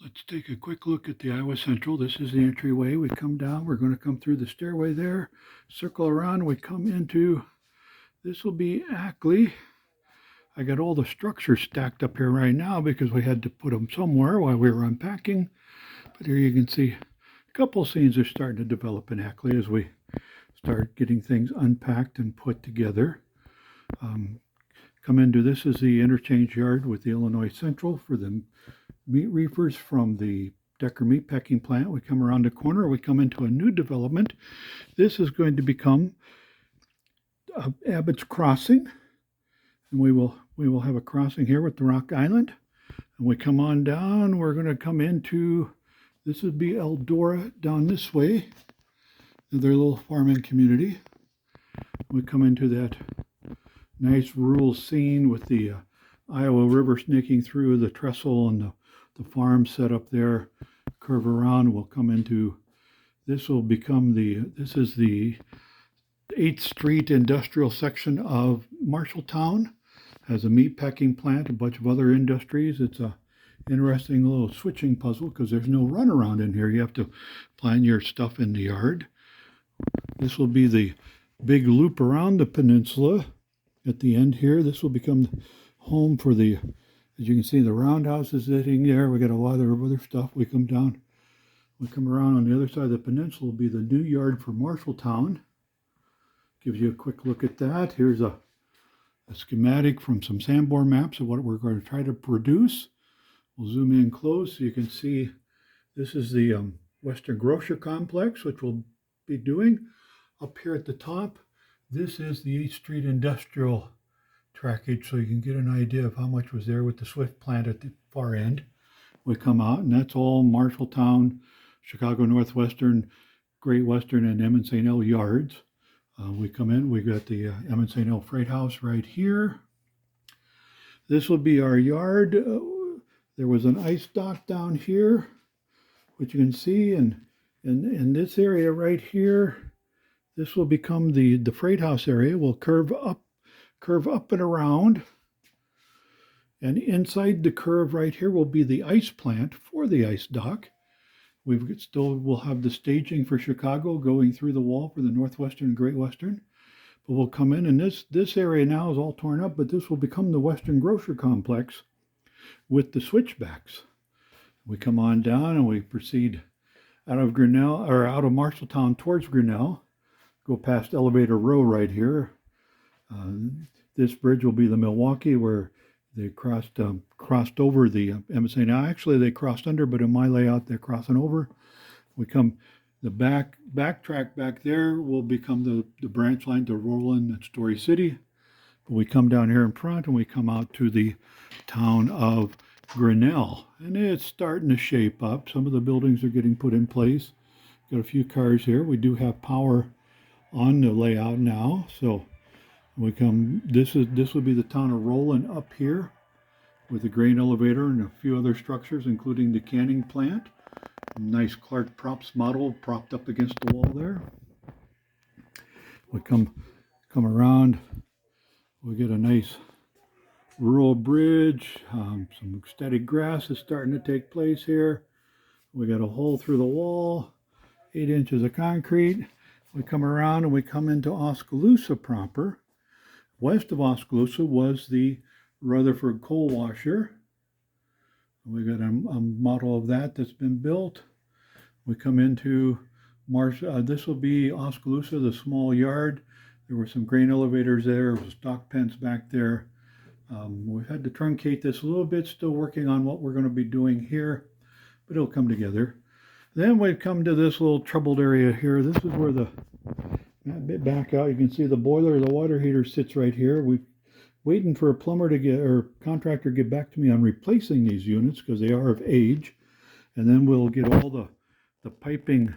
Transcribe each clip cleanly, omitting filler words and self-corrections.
Let's take a quick look at the Iowa Central. This is the entryway. We come down. We're going to come through the stairway there, circle around. We come into, this will be Ackley. I got all the structures stacked up here right now because we had to put them somewhere while we were unpacking. But here you can see a couple scenes are starting to develop in Ackley as we start getting things unpacked and put together. Come into, this is the interchange yard with the Illinois Central for the meat reefers from the Decker meat packing plant. We come around the corner, we come into a new development. This is going to become Abbott's Crossing, and we will have a crossing here with the Rock Island. And we come on down, we're going to come into, this would be Eldora down this way, their little farming community. We come into that nice rural scene with the Iowa River snaking through the trestle and the farm set up there. Curve around, we'll come into, this will become this is the 8th Street industrial section of Marshalltown. Has a meat packing plant, a bunch of other industries. It's a interesting little switching puzzle because there's no runaround in here. You have to plan your stuff in the yard. This will be the big loop around the peninsula at the end here. This will become home for the, as you can see, the roundhouse is sitting there. We got a lot of other stuff. We come down, we come around on the other side of the peninsula will be the new yard for Marshalltown. Gives you a quick look at that. Here's a schematic from some Sanborn maps of what we're going to try to produce. We'll zoom in close so you can see this is the Western Grocer Complex, which we'll be doing. Up here at the top, this is the 8th Street Industrial trackage, so you can get an idea of how much was there with the Swift plant at the far end. We come out, and that's all Marshalltown, Chicago Northwestern, Great Western, and Emmons-St. L yards. We come in, we got the Emmons-St. L Freight House right here. This will be our yard. There was an ice dock down here, which you can see, and in this area right here, this will become the Freight House area. We'll curve up and around. And inside the curve right here will be the ice plant for the ice dock. We'll have the staging for Chicago going through the wall for the Northwestern and Great Western. But we'll come in, and this area now is all torn up, but this will become the Western Grocer Complex with the switchbacks. We come on down and we proceed out of Grinnell, or out of Marshalltown towards Grinnell. Go past Elevator Row right here. This bridge will be the Milwaukee, where they crossed over the MSA. Now, actually, they crossed under, but in my layout, they're crossing over. We come, the backtrack back there will become the branch line to Roland and Story City. But we come down here in front, and we come out to the town of Grinnell. And it's starting to shape up. Some of the buildings are getting put in place. Got a few cars here. We do have power on the layout now, so we come, this will be the town of Roland up here with the grain elevator and a few other structures, including the canning plant. A nice Clark Props model propped up against the wall there. We come around, we get a nice rural bridge. Some static grass is starting to take place here. We got a hole through the wall, 8 inches of concrete. We come around and we come into Oskaloosa proper. West of Oskaloosa was the Rutherford coal washer. We got a model of that that's been built. We come into this will be Oskaloosa, the small yard. There were some grain elevators there, stock pens back there. We've had to truncate this a little bit, still working on what we're going to be doing here, but it'll come together. Then we've come to this little troubled area here. This is where back out, you can see the boiler, the water heater sits right here. We're waiting for a plumber or contractor to get back to me on replacing these units because they are of age. And then we'll get all the piping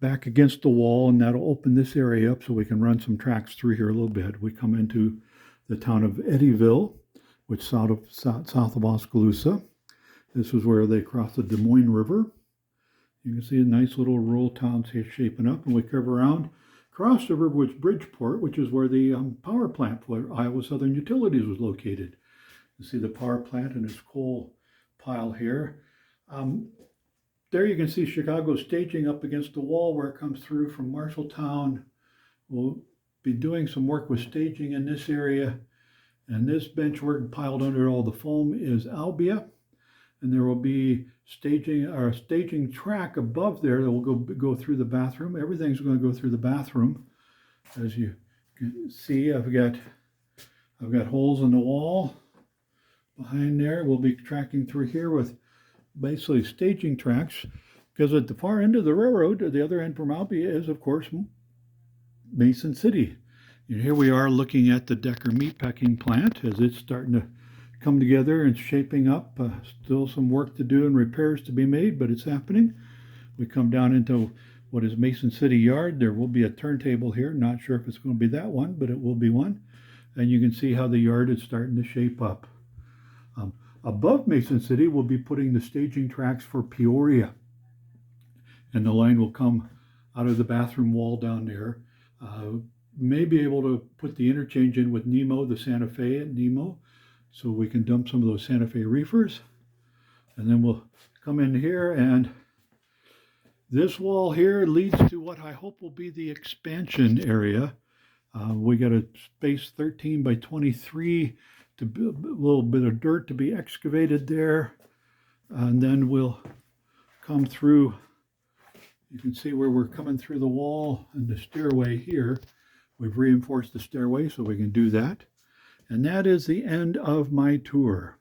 back against the wall, and that'll open this area up so we can run some tracks through here a little bit. We come into the town of Eddyville, which is south of Oskaloosa. This is where they cross the Des Moines River. You can see a nice little rural town shaping up, and we curve around. Across the river was Bridgeport, which is where the power plant for Iowa Southern Utilities was located. You see the power plant and its coal pile here. Um, there you can see Chicago staging up against the wall where it comes through from Marshalltown. We'll be doing some work with staging in this area. And this bench work piled under all the foam is albia. And there will be staging or a staging track above there that will go through the bathroom. Everything's going to go through the bathroom. As you can see, I've got holes in the wall behind there. We'll be tracking through here with basically staging tracks, because at the far end of the railroad, the other end from Albia, is of course Mason City. And here we are looking at the Decker meatpacking plant as it's starting to come together and shaping up. Still some work to do and repairs to be made, but it's happening. We come down into what is Mason City Yard. There will be a turntable here. Not sure if it's going to be that one, but it will be one. And you can see how the yard is starting to shape up. Above Mason City, we'll be putting the staging tracks for Peoria. And the line will come out of the bathroom wall down there. May be able to put the interchange in with Nemo, the Santa Fe at Nemo, so we can dump some of those Santa Fe reefers. And then we'll come in here, and this wall here leads to what I hope will be the expansion area. We got a space 13 by 23 to build a little bit of dirt to be excavated there. And then we'll come through. You can see where we're coming through the wall and the stairway here. We've reinforced the stairway so we can do that. And that is the end of my tour.